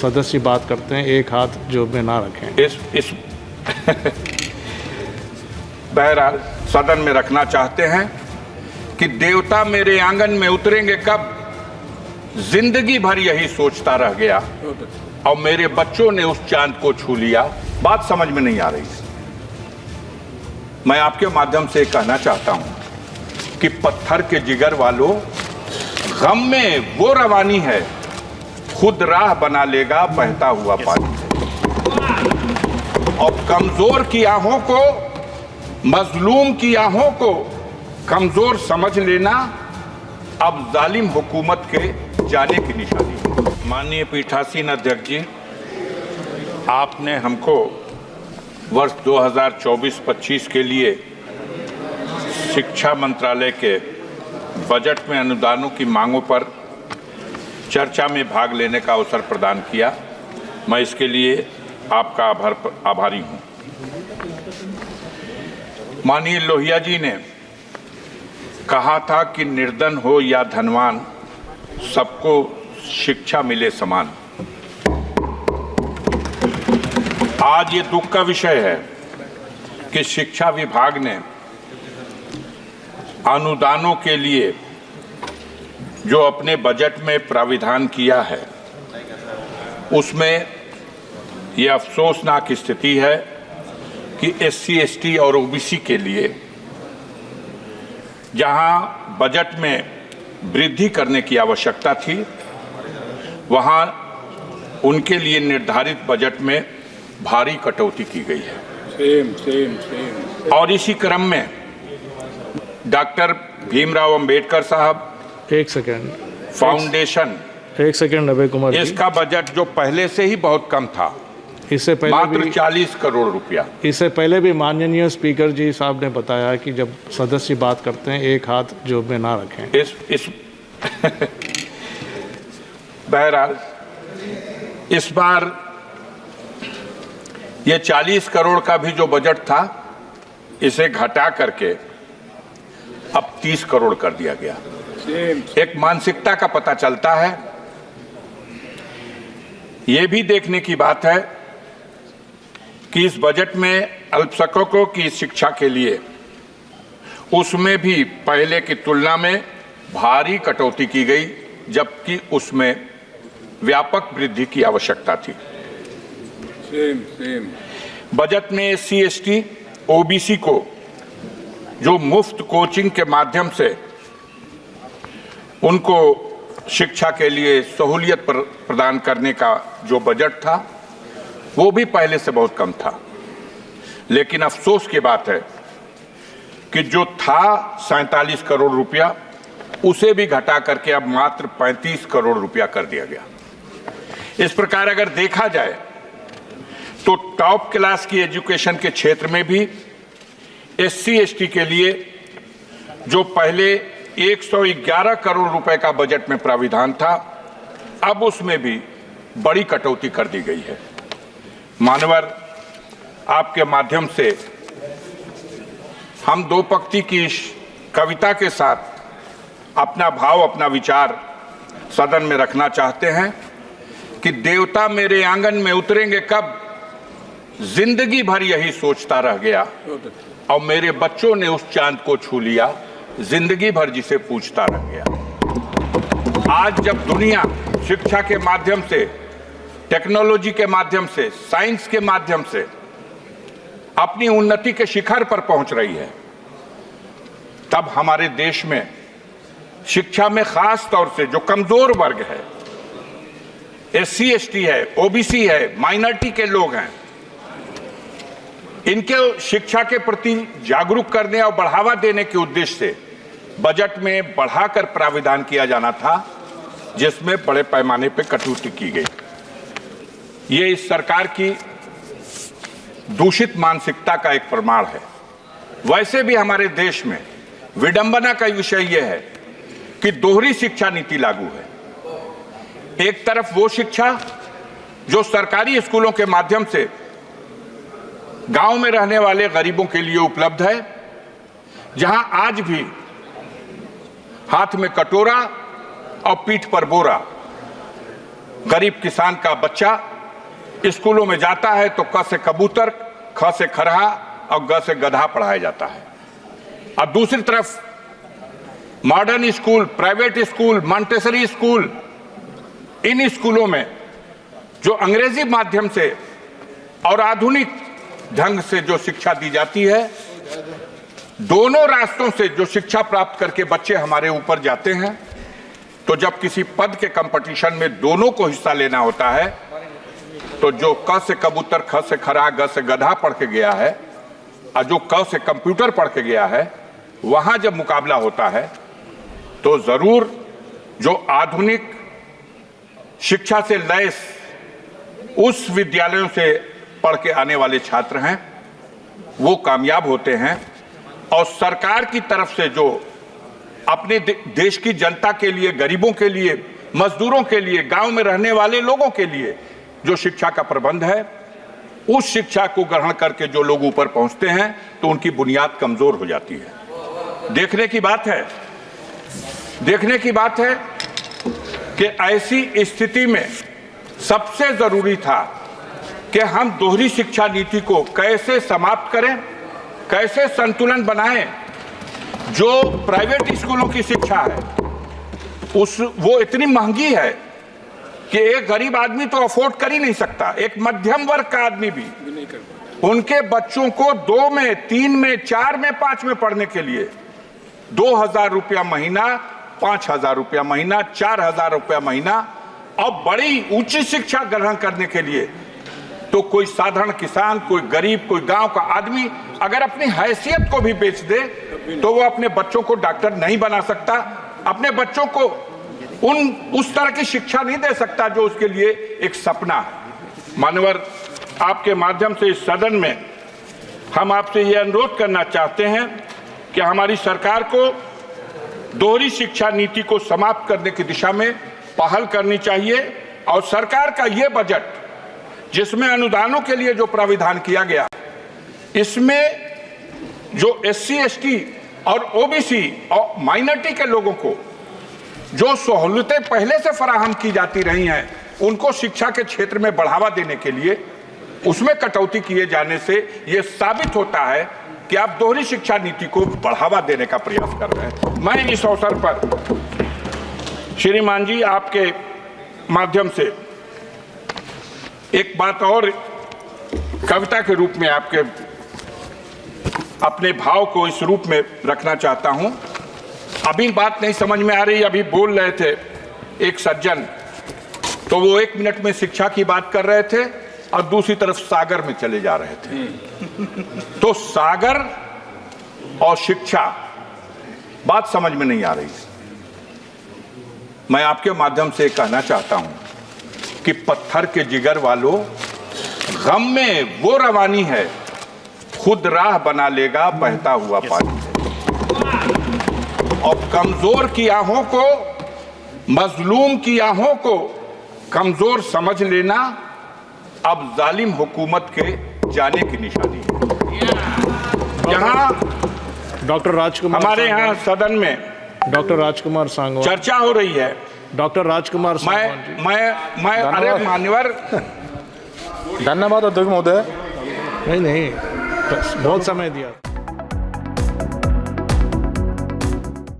सदस्य बात करते हैं एक हाथ जेब में ना रखें। इस बहरहाल सदन में रखना चाहते हैं कि देवता मेरे आंगन में उतरेंगे कब, जिंदगी भर यही सोचता रह गया और मेरे बच्चों ने उस चांद को छू लिया। बात समझ में नहीं आ रही है। मैं आपके माध्यम से कहना चाहता हूं कि पत्थर के जिगर वालों, गम में वो रवानी है, खुद राह बना लेगा बहता हुआ पानी। और कमजोर की आहों को, मजलूम की आहों को कमजोर समझ लेना अब जालिम हुकूमत के जाने की निशानी है। माननीय पीठासीन अध्यक्ष जी, आपने हमको वर्ष 2024-25 के लिए शिक्षा मंत्रालय के बजट में अनुदानों की मांगों पर चर्चा में भाग लेने का अवसर प्रदान किया। मैं इसके लिए आपका आभारी हूं। माननीय लोहिया जी ने कहा था कि निर्धन हो या धनवान, सबको शिक्षा मिले समान। आज ये दुख का विषय है कि शिक्षा विभाग ने अनुदानों के लिए जो अपने बजट में प्राविधान किया है, उसमें यह अफसोसनाक स्थिति है कि SC, ST और OBC के लिए जहां बजट में वृद्धि करने की आवश्यकता थी, वहां उनके लिए निर्धारित बजट में भारी कटौती की गई है। और इसी क्रम में डॉक्टर भीमराव अंबेडकर साहब एक सेकेंड फाउंडेशन अभय कुमार, इसका बजट जो पहले से ही बहुत कम था, इससे पहले मात्र 40 करोड़ रुपया। इससे पहले भी माननीय स्पीकर जी साहब ने बताया कि जब सदस्य बात करते हैं एक हाथ जेब में ना रखें। बहरहाल इस बार ये 40 करोड़ का भी जो बजट था, इसे घटा करके अब 30 करोड़ कर दिया गया। एक मानसिकता का पता चलता है। ये भी देखने की बात है कि इस बजट में अल्पसंख्यकों की शिक्षा के लिए उसमें भी पहले की तुलना में भारी कटौती की गई, जबकि उसमें व्यापक वृद्धि की आवश्यकता थी। बजट में SC, ST, OBC को जो मुफ्त कोचिंग के माध्यम से उनको शिक्षा के लिए सहूलियत प्रदान करने का जो बजट था, वो भी पहले से बहुत कम था। लेकिन अफसोस की बात है कि जो था 47 करोड़ रुपया, उसे भी घटा करके अब मात्र 35 करोड़ रुपया कर दिया गया। इस प्रकार अगर देखा जाए तो टॉप क्लास की एजुकेशन के क्षेत्र में भी SC, ST के लिए जो पहले 111 करोड़ रुपए का बजट में प्राविधान था, अब उसमें भी बड़ी कटौती कर दी गई है। मानवर, आपके माध्यम से हम दो पंक्ति की कविता के साथ अपना भाव, अपना विचार सदन में रखना चाहते हैं कि देवता मेरे आंगन में उतरेंगे कब, जिंदगी भर यही सोचता रह गया और मेरे बच्चों ने उस चांद को छू लिया, जिंदगी भर जिसे पूछता रह गया। आज जब दुनिया शिक्षा के माध्यम से, टेक्नोलॉजी के माध्यम से, साइंस के माध्यम से अपनी उन्नति के शिखर पर पहुंच रही है, तब हमारे देश में शिक्षा में खास तौर से जो कमजोर वर्ग है, SC, ST है, OBC है, माइनॉरिटी के लोग हैं, इनके शिक्षा के प्रति जागरूक करने और बढ़ावा देने के उद्देश्य से बजट में बढ़ाकर प्राविधान किया जाना था, जिसमें बड़े पैमाने पर कटौती की गई। ये इस सरकार की दूषित मानसिकता का एक प्रमाण है। वैसे भी हमारे देश में विडंबना का विषय यह है कि दोहरी शिक्षा नीति लागू है। एक तरफ वो शिक्षा जो सरकारी स्कूलों के माध्यम से गांव में रहने वाले गरीबों के लिए उपलब्ध है, जहां आज भी हाथ में कटोरा और पीठ पर बोरा गरीब किसान का बच्चा स्कूलों में जाता है तो क से कबूतर, ख से खरहा और ग से गधा पढ़ाया जाता है। और दूसरी तरफ modern school, private school, Montessori school, इन स्कूलों में जो अंग्रेजी माध्यम से और आधुनिक ढंग से जो शिक्षा दी जाती है, दोनों रास्तों से जो शिक्षा प्राप्त करके बच्चे हमारे ऊपर जाते हैं, तो जब किसी पद के कंपटीशन में दोनों को हिस्सा लेना होता है, तो जो क से कबूतर, ख से खरा, ग से गधा पढ़ के गया है और जो क से कंप्यूटर पढ़ के गया है, वहां जब मुकाबला होता है तो जरूर जो आधुनिक शिक्षा से लैस उस विद्यालयों से पढ़ के आने वाले छात्र हैं वो कामयाब होते हैं। और सरकार की तरफ से जो अपने देश की जनता के लिए, गरीबों के लिए, मजदूरों के लिए, गांव में रहने वाले लोगों के लिए जो शिक्षा का प्रबंध है, उस शिक्षा को ग्रहण करके जो लोग ऊपर पहुंचते हैं तो उनकी बुनियाद कमजोर हो जाती है। देखने की बात है कि ऐसी स्थिति में सबसे जरूरी था कि हम दोहरी शिक्षा नीति को कैसे समाप्त करें, कैसे संतुलन बनाएं। जो प्राइवेट स्कूलों की शिक्षा है वो इतनी महंगी है कि एक गरीब आदमी तो अफोर्ड कर ही नहीं सकता, एक मध्यम वर्ग का आदमी भी उनके बच्चों को 2 में, 3 में, 4 में, 5 में पढ़ने के लिए 2,000 रुपया महीना, 5,000 रुपया महीना, 4,000 रुपया महीना, और बड़ी ऊंची शिक्षा ग्रहण करने के लिए तो कोई साधारण किसान, कोई गरीब, कोई गांव का आदमी अगर अपनी हैसियत को भी बेच दे तो वो अपने बच्चों को डॉक्टर नहीं बना सकता, अपने बच्चों को उस तरह की शिक्षा नहीं दे सकता जो उसके लिए एक सपना है। मानवर, आपके माध्यम से इस सदन में हम आपसे ये अनुरोध करना चाहते हैं कि हमारी सरकार को दोहरी शिक्षा नीति को समाप्त करने की दिशा में पहल करनी चाहिए। और सरकार का ये बजट जिसमें अनुदानों के लिए जो प्राविधान किया गया, इसमें जो SC, ST और OBC और माइनॉरिटी के लोगों को जो सहूलतें पहले से फराहम की जाती रही हैं, उनको शिक्षा के क्षेत्र में बढ़ावा देने के लिए उसमें कटौती किए जाने से यह साबित होता है कि आप दोहरी शिक्षा नीति को बढ़ावा देने का प्रयास कर रहे हैं। मैं इस अवसर पर श्रीमान जी आपके माध्यम से एक बात और कविता के रूप में आपके अपने भाव को इस रूप में रखना चाहता हूं। अभी बात नहीं समझ में आ रही, अभी बोल रहे थे एक सज्जन, तो वो 1 मिनट में शिक्षा की बात कर रहे थे और दूसरी तरफ सागर में चले जा रहे थे। तो सागर और शिक्षा बात समझ में नहीं आ रही। मैं आपके माध्यम से कहना चाहता हूं कि पत्थर के जिगर वालों, गम में वो रवानी है, खुद राह बना लेगा बहता हुआ पानी है। और कमजोर की आहों को, मजलूम की आहों को कमजोर समझ लेना अब जालिम हुकूमत के जाने की निशानी है। यहाँ डॉक्टर राजकुमार, हमारे यहाँ सदन में डॉक्टर राजकुमार सांगवान चर्चा हो रही है। डॉक्टर राजकुमार सांगवान जी, मैं अरे मान्यवर, धन्यवाद अध्यक्ष महोदय। नहीं बहुत समय दिया।